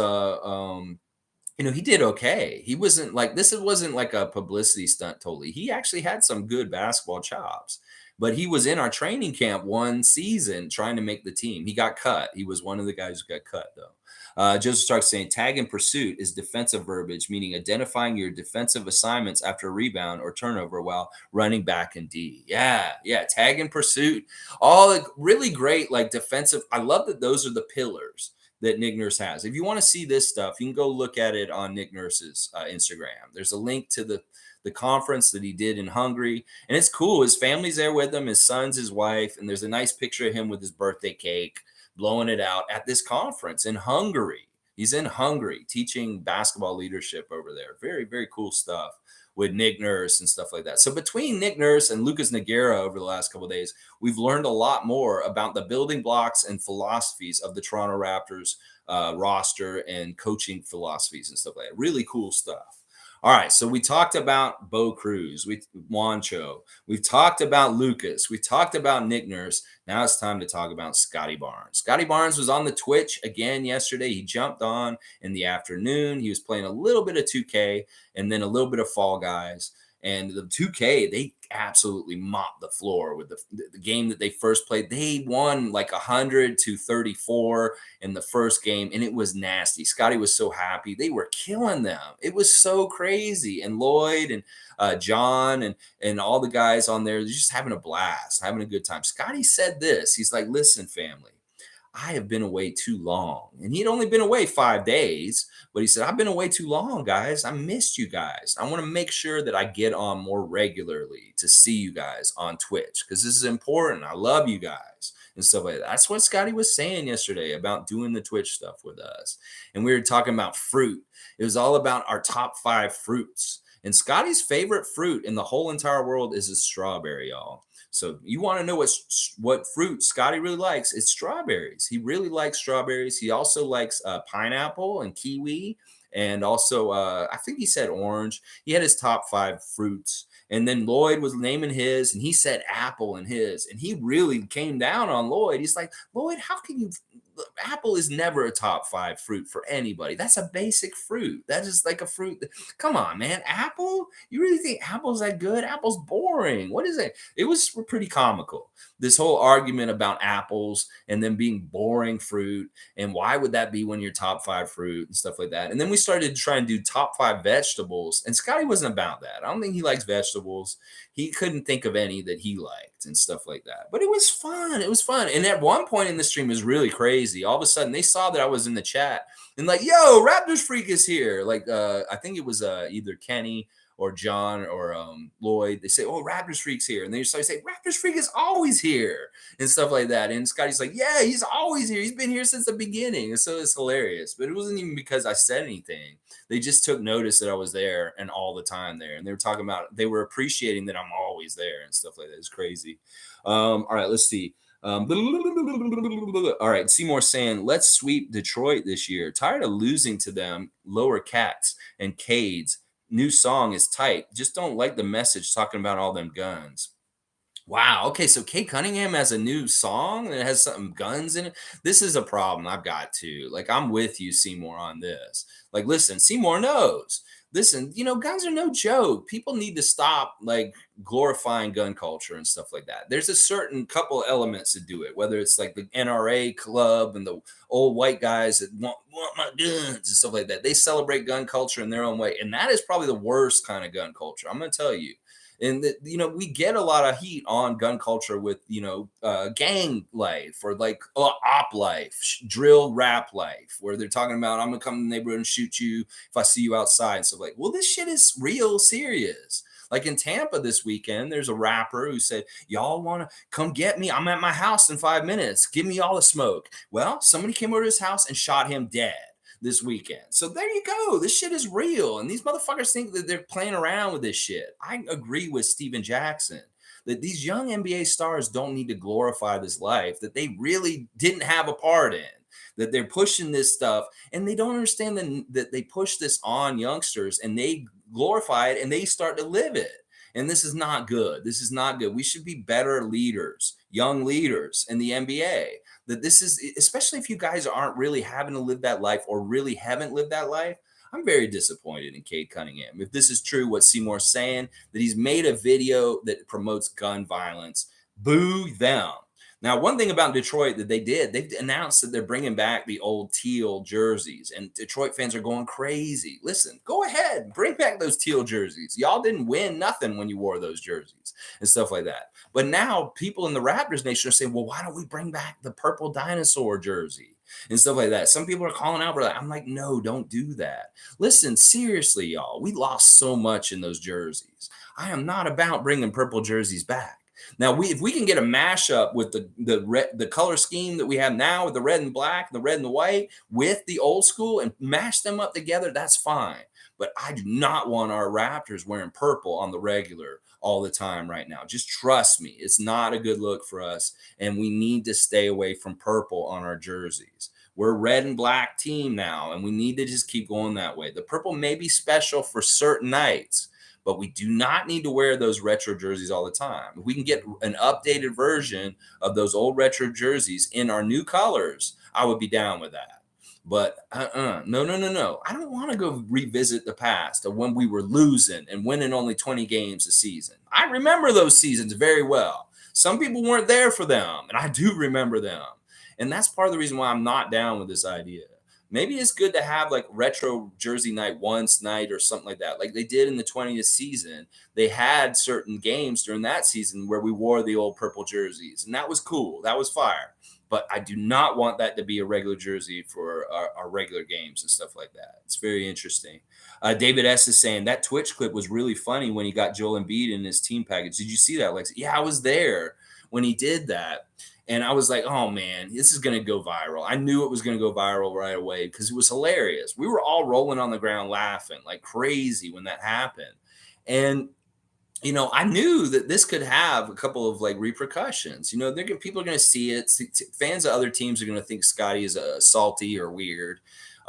he did okay. He wasn't like this wasn't like a publicity stunt totally. He actually had some good basketball chops. But he was in our training camp one season trying to make the team. He got cut. He was one of the guys who got cut, though. Joseph Stark saying tag and pursuit is defensive verbiage, meaning identifying your defensive assignments after a rebound or turnover while running back in D. Yeah. Tag and pursuit. All like really great, like defensive. I love that those are the pillars that Nick Nurse has. If you want to see this stuff, you can go look at it on Nick Nurse's Instagram. There's a link to the conference that he did in Hungary. And it's cool. His family's there with him, his sons, his wife. And there's a nice picture of him with his birthday cake, blowing it out at this conference in Hungary. He's in Hungary teaching basketball leadership over there. Very, very cool stuff with Nick Nurse and stuff like that. So between Nick Nurse and Lucas Nogueira over the last couple of days, we've learned a lot more about the building blocks and philosophies of the Toronto Raptors roster and coaching philosophies and stuff like that. Really cool stuff. All right, so we talked about Bo Cruz, Juancho. We've talked about Lucas. We talked about Nick Nurse. Now it's time to talk about Scotty Barnes. Scotty Barnes was on the Twitch again yesterday. He jumped on in the afternoon. He was playing a little bit of 2K and then a little bit of Fall Guys. And the 2K, they absolutely mopped the floor with the game that they first played. They won like 100-34 in the first game, and it was nasty. Scotty was so happy. They were killing them. It was so crazy. And Lloyd and John and all the guys on there, they're just having a blast, having a good time. Scotty said this. He's like, listen, family, I have been away too long. And he'd only been away 5 days, but he said, I've been away too long, guys. I missed you guys. I want to make sure that I get on more regularly to see you guys on Twitch because this is important. I love you guys and stuff like that. That's what Scotty was saying yesterday about doing the Twitch stuff with us. And we were talking about fruit. It was all about our top 5 fruits. And Scotty's favorite fruit in the whole entire world is a strawberry, y'all. So you want to know what fruit Scotty really likes? It's strawberries. He really likes strawberries. He also likes pineapple and kiwi, and also I think he said orange. He had his top 5 fruits, and then Lloyd was naming his, and he said apple in his, and he really came down on Lloyd. He's like, Lloyd, how can you apple is never a top 5 fruit for anybody. That's a basic fruit. That is like a fruit. Come on, man. Apple? You really think apple's that good? Apple's boring. What is it? It was pretty comical. This whole argument about apples and them being boring fruit, and why would that be when you're top 5 fruit and stuff like that. And then we started to try and do top 5 vegetables, and Scotty wasn't about that. I don't think he likes vegetables. He couldn't think of any that he liked and stuff like that. But it was fun. It was fun. And at one point in the stream, it was really crazy. All of a sudden, they saw that I was in the chat and like, yo, Raptors Freak is here. Like, I think it was either Kenny or John or Lloyd. They say, oh, Raptors Freak's here. And they start to say, Raptors Freak is always here and stuff like that. And Scotty's like, yeah, he's always here. He's been here since the beginning. And so it's hilarious. But it wasn't even because I said anything. They just took notice that I was there and all the time there. And they were talking about, they were appreciating that I'm always there and stuff like that. It's crazy. All right, let's see. All right, Seymour saying, let's sweep Detroit this year. Tired of losing to them, lower cats and Cades. New song is tight. Just don't like the message talking about all them guns. Wow. Okay. So Kate Cunningham has a new song that has some guns in it. This is a problem I've got to. Like, I'm with you, Seymour, on this. Like, listen, Seymour knows. Listen, guns are no joke. People need to stop like glorifying gun culture and stuff like that. There's a certain couple elements to do it, whether it's like the NRA club and the old white guys that want my guns and stuff like that. They celebrate gun culture in their own way. And that is probably the worst kind of gun culture. I'm going to tell you. And we get a lot of heat on gun culture with gang life or like op life, drill rap life, where they're talking about, I'm gonna come in the neighborhood and shoot you if I see you outside. So like, well, this shit is real serious. Like in Tampa this weekend, there's a rapper who said, y'all want to come get me? I'm at my house in 5 minutes. Give me all the smoke. Well, somebody came over to his house and shot him dead this weekend. So there you go. This shit is real. And these motherfuckers think that they're playing around with this shit. I agree with Steven Jackson that these young NBA stars don't need to glorify this life that they really didn't have a part in, that they're pushing this stuff and they don't understand that they push this on youngsters and they glorify it and they start to live it. And this is not good. This is not good. We should be better leaders, young leaders in the NBA. That this is, especially if you guys aren't really having to live that life or really haven't lived that life. I'm very disappointed in Cade Cunningham. If this is true, what Seymour's saying, that he's made a video that promotes gun violence, boo them. Now, one thing about Detroit that they did, they've announced that they're bringing back the old teal jerseys, and Detroit fans are going crazy. Listen, go ahead, bring back those teal jerseys. Y'all didn't win nothing when you wore those jerseys and stuff like that. But now people in the Raptors nation are saying, well, why don't we bring back the purple dinosaur jersey and stuff like that? Some people are calling out for that. I'm like, no, don't do that. Listen, seriously, y'all, we lost so much in those jerseys. I am not about bringing purple jerseys back. Now, if we can get a mashup with the color scheme that we have now with the red and black, the red and the white, with the old school and mash them up together, that's fine. But I do not want our Raptors wearing purple on the regular all the time right now. Just trust me, it's not a good look for us, and we need to stay away from purple on our jerseys. We're a red and black team now, and we need to just keep going that way. The purple may be special for certain nights, but we do not need to wear those retro jerseys all the time. If we can get an updated version of those old retro jerseys in our new colors, I would be down with that. But no. I don't want to go revisit the past of when we were losing and winning only 20 games a season. I remember those seasons very well. Some people weren't there for them, and I do remember them. And that's part of the reason why I'm not down with this idea. Maybe it's good to have like retro jersey night once night or something like that. Like they did in the 20th season. They had certain games during that season where we wore the old purple jerseys, and that was cool. That was fire. But I do not want that to be a regular jersey for our regular games and stuff like that. It's very interesting. David S. is saying that Twitch clip was really funny when he got Joel Embiid in his team package. Did you see that, Lex? Yeah, I was there when he did that. And I was like, oh, man, this is going to go viral. I knew it was going to go viral right away because it was hilarious. We were all rolling on the ground laughing like crazy when that happened. And, I knew that this could have a couple of like repercussions. People are going to see it. Fans of other teams are going to think Scotty is salty or weird.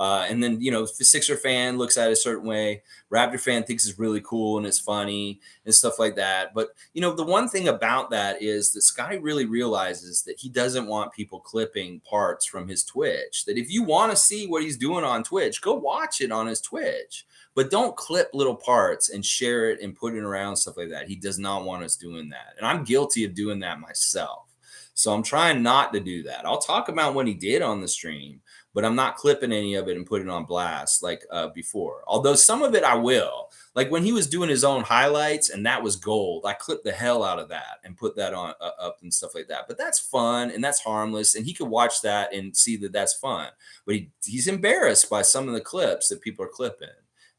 And then, if the Sixer fan looks at it a certain way, Raptor fan thinks it's really cool and it's funny and stuff like that. But, the one thing about that is that Scotty really realizes that he doesn't want people clipping parts from his Twitch. That if you want to see what he's doing on Twitch, go watch it on his Twitch. But don't clip little parts and share it and put it around, stuff like that. He does not want us doing that. And I'm guilty of doing that myself. So I'm trying not to do that. I'll talk about what he did on the stream, but I'm not clipping any of it and putting it on blast like before. Although some of it I will. Like when he was doing his own highlights and that was gold, I clipped the hell out of that and put that on up and stuff like that. But that's fun and that's harmless, and he could watch that and see that that's fun. But he's embarrassed by some of the clips that people are clipping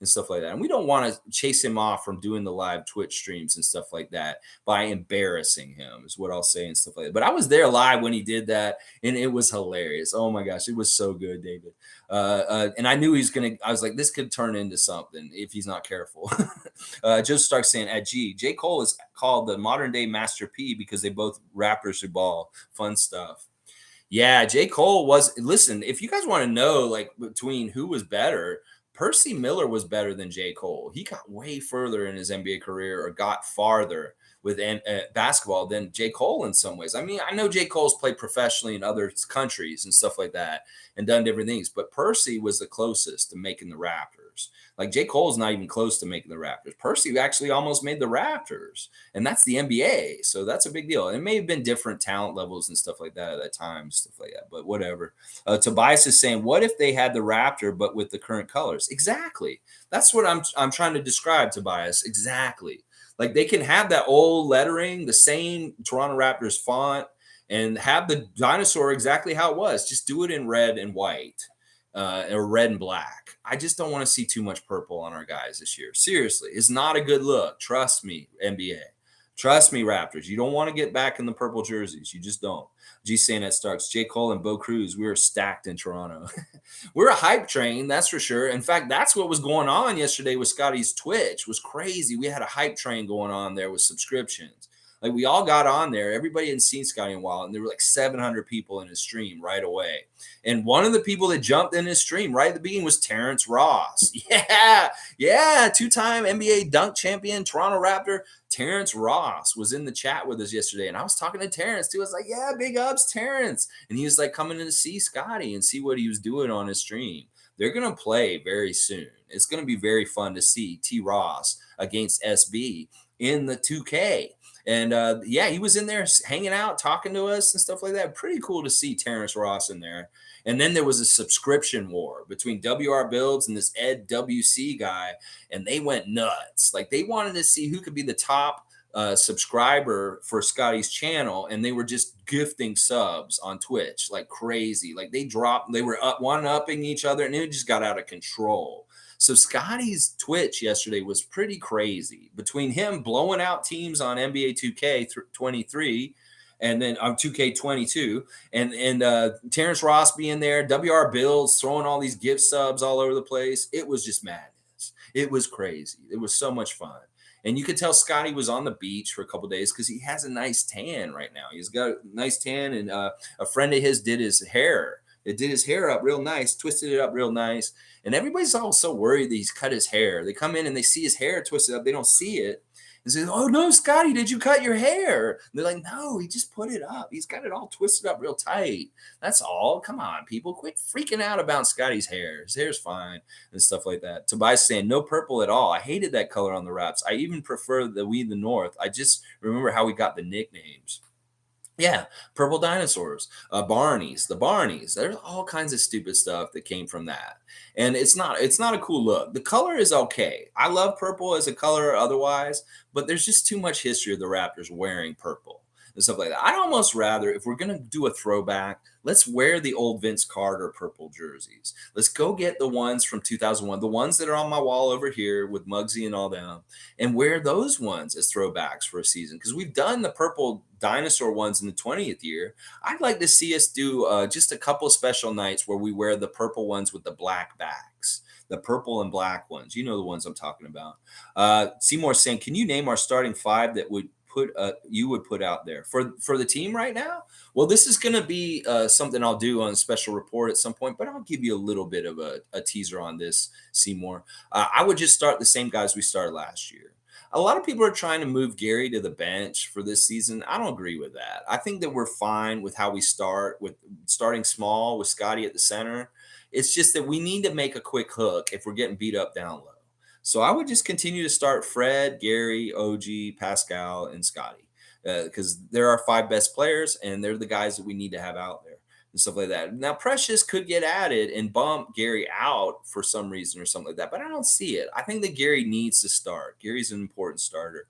and stuff like that. And we don't want to chase him off from doing the live Twitch streams and stuff like that by embarrassing him, is what I'll say and stuff like that. But I was there live when he did that, and it was hilarious. Oh my gosh, it was so good, David. And I knew I was like, this could turn into something if he's not careful. Joe Stark saying at J. Cole is called the modern day Master P because they both rappers who ball. Fun stuff. Yeah, J. Cole was, listen, if you guys want to know like between who was better, Percy Miller was better than J. Cole. He got way further in his NBA career, or got farther with basketball than J. Cole in some ways. I mean, I know J. Cole's played professionally in other countries and stuff like that and done different things, but Percy was the closest to making the Raptors. Like J. Cole's not even close to making the Raptors. Percy actually almost made the Raptors, and that's the NBA. So that's a big deal. It may have been different talent levels and stuff like that at that time, stuff like that, but whatever. Tobias is saying, what if they had the Raptor, but with the current colors? Exactly. That's what I'm trying to describe, Tobias. Exactly. Like they can have that old lettering, the same Toronto Raptors font, and have the dinosaur exactly how it was. Just do it in red and white, or red and black. I just don't want to see too much purple on our guys this year. Seriously, it's not a good look. Trust me, NBA. Trust me, Raptors. You don't want to get back in the purple jerseys. You just don't. G saying at Starks, J. Cole and Bo Cruz, we were stacked in Toronto. We're a hype train, that's for sure. In fact, that's what was going on yesterday with Scotty's Twitch. It was crazy. We had a hype train going on there with subscriptions. Like we all got on there. Everybody hadn't seen Scotty in a while, and there were like 700 people in his stream right away. And one of the people that jumped in his stream right at the beginning was Terrence Ross. Yeah, two-time NBA dunk champion, Toronto Raptor. Terrence Ross was in the chat with us yesterday, and I was talking to Terrence too. I was like, yeah, big ups, Terrence. And he was like coming in to see Scotty and see what he was doing on his stream. They're going to play very soon. It's going to be very fun to see T. Ross against SB in the 2K. And yeah, he was in there hanging out, talking to us and stuff like that. Pretty cool to see Terrence Ross in there. And then there was a subscription war between WR Builds and this Ed WC guy, and they went nuts. Like they wanted to see who could be the top subscriber for Scotty's channel, and they were just gifting subs on Twitch like crazy. Like they were one-upping each other, and it just got out of control. So Scotty's Twitch yesterday was pretty crazy, between him blowing out teams on NBA 2K23 and then on 2K22 and Terrence Ross being there, WR Builds throwing all these gift subs all over the place. It was just madness. It was crazy. It was so much fun. And you could tell Scotty was on the beach for a couple of days because he has a nice tan right now. He's got a nice tan, and a friend of his did his hair. It did his hair up real nice, twisted it up real nice. And everybody's all so worried that he's cut his hair. They come in and they see his hair twisted up. They don't see it. And say, oh, no, Scotty, did you cut your hair? And they're like, no, he just put it up. He's got it all twisted up real tight. That's all. Come on, people. Quit freaking out about Scotty's hair. His hair's fine and stuff like that. Tobias saying, no purple at all. I hated that color on the Raps. I even prefer the We the North. I just remember how we got the nicknames. Yeah, purple dinosaurs, Barneys, the Barneys. There's all kinds of stupid stuff that came from that, and it's not a cool look. The color is okay. I love purple as a color otherwise, but there's just too much history of the Raptors wearing purple and stuff like that. I'd almost rather, if we're gonna do a throwback, let's wear the old Vince Carter purple jerseys. Let's go get the ones from 2001, the ones that are on my wall over here with Muggsy and all them, and wear those ones as throwbacks for a season, because we've done the purple dinosaur ones in the 20th year. I'd like to see us do just a couple of special nights where we wear the purple ones with the black backs. The purple and black ones. You know the ones I'm talking about. Seymour saying, can you name our starting five that would would put out there for the team right now? Well, this is going to be something I'll do on a special report at some point, but I'll give you a little bit of a teaser on this, Seymour. I would just start the same guys we started last year. A lot of people are trying to move Gary to the bench for this season. I don't agree with that. I think that we're fine with how we start, with starting small with Scotty at the center. It's just that we need to make a quick hook if we're getting beat up down low. So I would just continue to start Fred, Gary, OG, Pascal, and Scotty, because they're our 5 best players, and they're the guys that we need to have out there and stuff like that. Now, Precious could get added and bump Gary out for some reason or something like that, but I don't see it. I think that Gary needs to start. Gary's an important starter.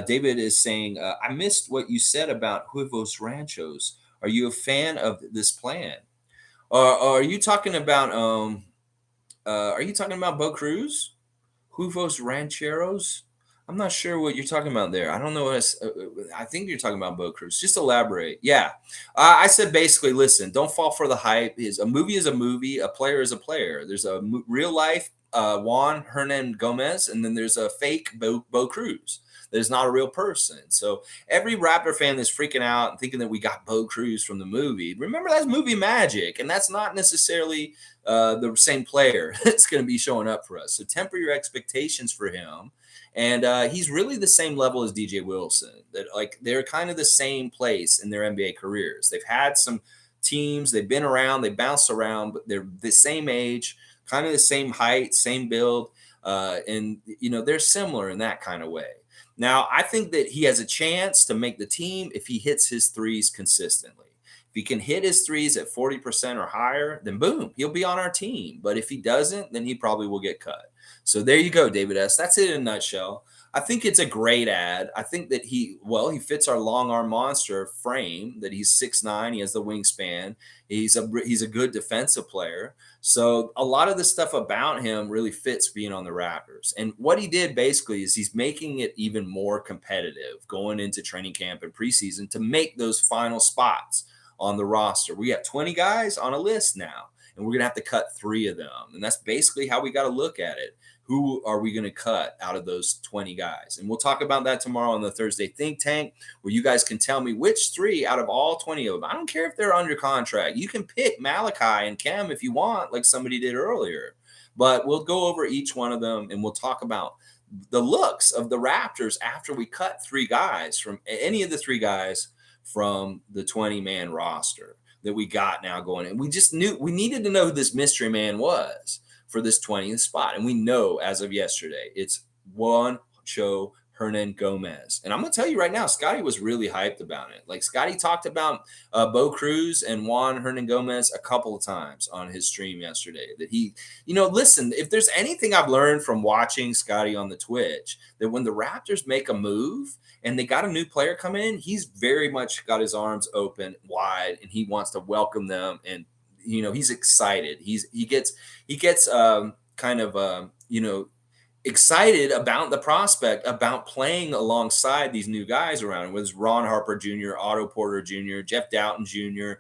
David is saying, I missed what you said about Huevos Ranchos. Are you a fan of this plan? Are you talking about Bo Cruz? Huevos Rancheros? I'm not sure what you're talking about there. I don't know what I think you're talking about Bo Cruz. Just elaborate. Yeah. I said basically, listen, don't fall for the hype. A movie is a movie. A player is a player. There's a real life Juan Hernangomez, and then there's a fake Bo Cruz. There's not a real person. So every Raptor fan that's freaking out and thinking that we got Bo Cruz from the movie, remember that's movie magic, and that's not necessarily the same player that's going to be showing up for us. So temper your expectations for him. And he's really the same level as DJ Wilson. That like they're kind of the same place in their NBA careers. They've had some teams, they've been around, they bounced around, but they're the same age, kind of the same height, same build, and they're similar in that kind of way. Now, I think that he has a chance to make the team if he hits his threes consistently. If he can hit his threes at 40% or higher, then boom, he'll be on our team. But if he doesn't, then he probably will get cut. So there you go, David S. That's it in a nutshell. I think it's a great ad. I think that he fits our long arm monster frame, that he's 6'9", he has the wingspan. He's a good defensive player. So a lot of the stuff about him really fits being on the Raptors. And what he did basically is he's making it even more competitive going into training camp and preseason to make those final spots on the roster. We got 20 guys on a list now, and we're going to have to cut 3 of them. And that's basically how we got to look at it. Who are we going to cut out of those 20 guys? And we'll talk about that tomorrow on the Thursday Think Tank, where you guys can tell me which 3 out of all 20 of them. I don't care if they're under contract. You can pick Malachi and Kem if you want, like somebody did earlier. But we'll go over each one of them, and we'll talk about the looks of the Raptors after we cut 3 guys from any of the 3 guys from the 20-man roster that we got now going. And we just knew we needed to know who this mystery man was for this 20th spot. And we know as of yesterday, it's Juancho Hernangomez. And I'm going to tell you right now, Scotty was really hyped about it. Like Scotty talked about Bo Cruz and Juan Hernangomez a couple of times on his stream yesterday. That he, listen, if there's anything I've learned from watching Scotty on the Twitch, that when the Raptors make a move and they got a new player come in, he's very much got his arms open wide and he wants to welcome them. And he's excited. He gets excited about the prospect about playing alongside these new guys around him. With Ron Harper Jr., Otto Porter Jr., Jeff Doughton Jr.,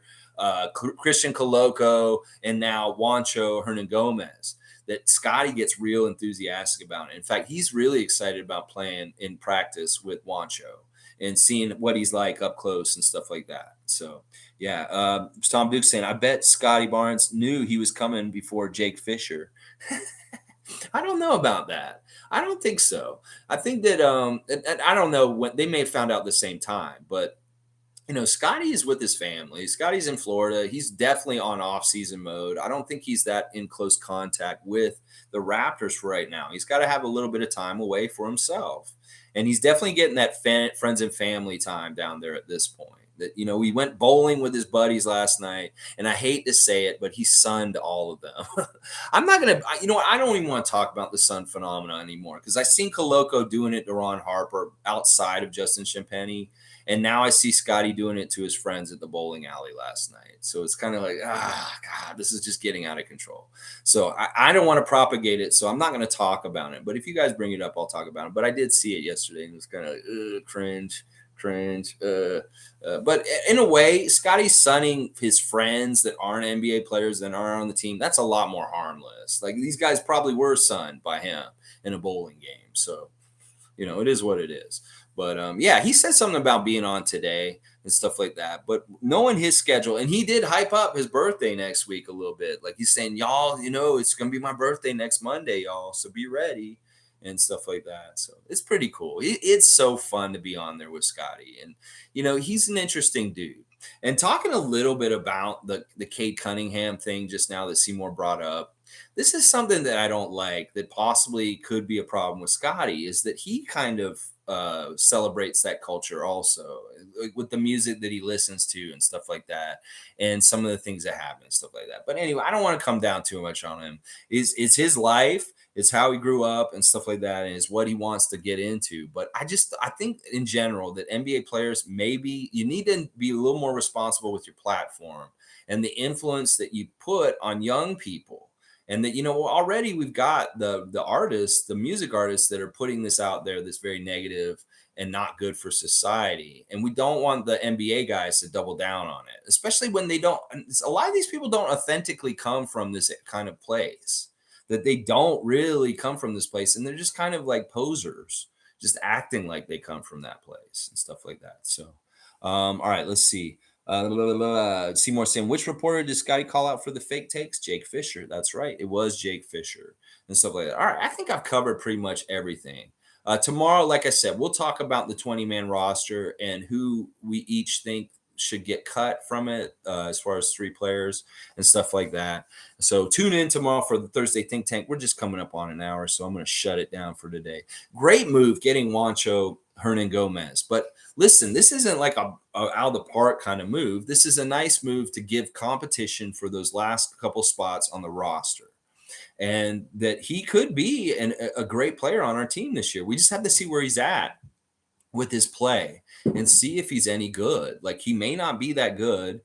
Christian Coloco, and now Juancho Hernangomez. That Scotty gets real enthusiastic about it. In fact, he's really excited about playing in practice with Juancho and seeing what he's like up close and stuff like that. So, yeah, Tom Duke saying, I bet Scotty Barnes knew he was coming before Jake Fisher. I don't know about that. I don't think so. I think that, and I don't know when they may have found out at the same time, but Scotty is with his family. Scotty's in Florida. He's definitely on off-season mode. I don't think he's that in close contact with the Raptors for right now. He's got to have a little bit of time away for himself. And he's definitely getting that friends and family time down there at this point. That, he went bowling with his buddies last night, and I hate to say it, but he sunned all of them. I'm not going to, I don't even want to talk about the sun phenomenon anymore because I seen Coloco doing it to Ron Harper outside of Justin Champagny. And now I see Scotty doing it to his friends at the bowling alley last night. So it's kind of like, God, this is just getting out of control. So I don't want to propagate it. So I'm not going to talk about it. But if you guys bring it up, I'll talk about it. But I did see it yesterday and it was kind of like, cringe. But in a way, Scotty's sunning his friends that aren't NBA players that aren't on the team. That's a lot more harmless. Like these guys probably were sunned by him in a bowling game. So, it is what it is. But yeah, he said something about being on today and stuff like that. But knowing his schedule, and he did hype up his birthday next week a little bit. Like he's saying, y'all, it's gonna be my birthday next Monday, y'all. So be ready and stuff like that. So it's pretty cool. It's so fun to be on there with Scotty. And he's an interesting dude. And talking a little bit about the Cade Cunningham thing just now that Seymour brought up, this is something that I don't like that possibly could be a problem with Scotty, is that he kind of celebrates that culture also, like with the music that he listens to and stuff like that, and some of the things that happen and stuff like that. But anyway, I don't want to come down too much on him. It's his life, it's how he grew up and stuff like that, and it's what he wants to get into. But I think in general that NBA players, maybe you need to be a little more responsible with your platform and the influence that you put on young people. And that already we've got the artists, the music artists that are putting this out there that's very negative and not good for society. And we don't want the NBA guys to double down on it, especially when they don't. A lot of these people don't authentically come from this kind of place, that they don't really come from this place, and they're just kind of like posers, just acting like they come from that place and stuff like that. So, all right, let's see. Seymour saying, which reporter did Scotty call out for the fake takes? Jake Fisher. That's right. It was Jake Fisher and stuff like that. All right. I think I've covered pretty much everything. Tomorrow, like I said, we'll talk about the 20-man roster and who we each think should get cut from it as far as 3 players and stuff like that. So tune in tomorrow for the Thursday Think Tank. We're just coming up on an hour, so I'm going to shut it down for today. Great move getting Juancho Hernangomez. But listen, this isn't like a out of the park kind of move. This is a nice move to give competition for those last couple spots on the roster. And that he could be a great player on our team this year. We just have to see where he's at with his play and see if he's any good. Like, he may not be that good.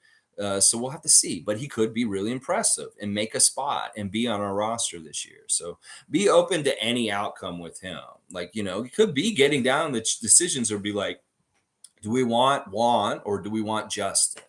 So we'll have to see, but he could be really impressive and make a spot and be on our roster this year. So be open to any outcome with him. Like, he could be getting down the decisions or be like, do we want Juan or do we want Justin?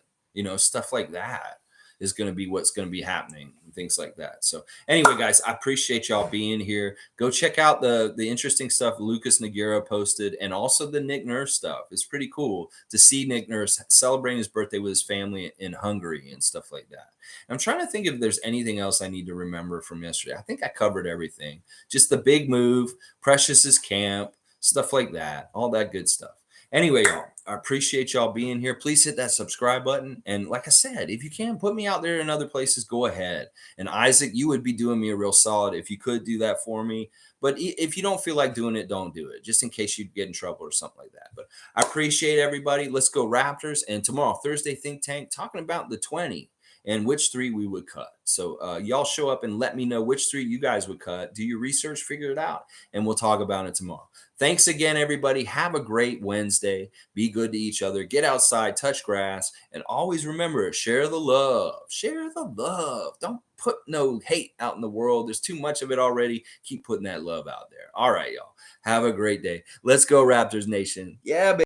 Stuff like that is going to be what's going to be happening and things like that. So anyway, guys, I appreciate y'all being here. Go check out the interesting stuff Lucas Nogueira posted, and also the Nick Nurse stuff. It's pretty cool to see Nick Nurse celebrating his birthday with his family in Hungary and stuff like that. I'm trying to think if there's anything else I need to remember from yesterday. I think I covered everything. Just the big move, Precious's camp, stuff like that, all that good stuff. Anyway, y'all, I appreciate y'all being here. Please hit that subscribe button. And like I said, if you can, put me out there in other places, go ahead. And Isaac, you would be doing me a real solid if you could do that for me. But if you don't feel like doing it, don't do it, just in case you get in trouble or something like that. But I appreciate everybody. Let's go Raptors. And tomorrow, Thursday Think Tank, talking about the 20 and which 3 we would cut. So y'all show up and let me know which 3 you guys would cut. Do your research, figure it out, and we'll talk about it tomorrow. Thanks again, everybody. Have a great Wednesday. Be good to each other. Get outside, touch grass, and always remember, share the love. Share the love. Don't put no hate out in the world. There's too much of it already. Keep putting that love out there. All right, y'all. Have a great day. Let's go, Raptors Nation. Yeah, baby.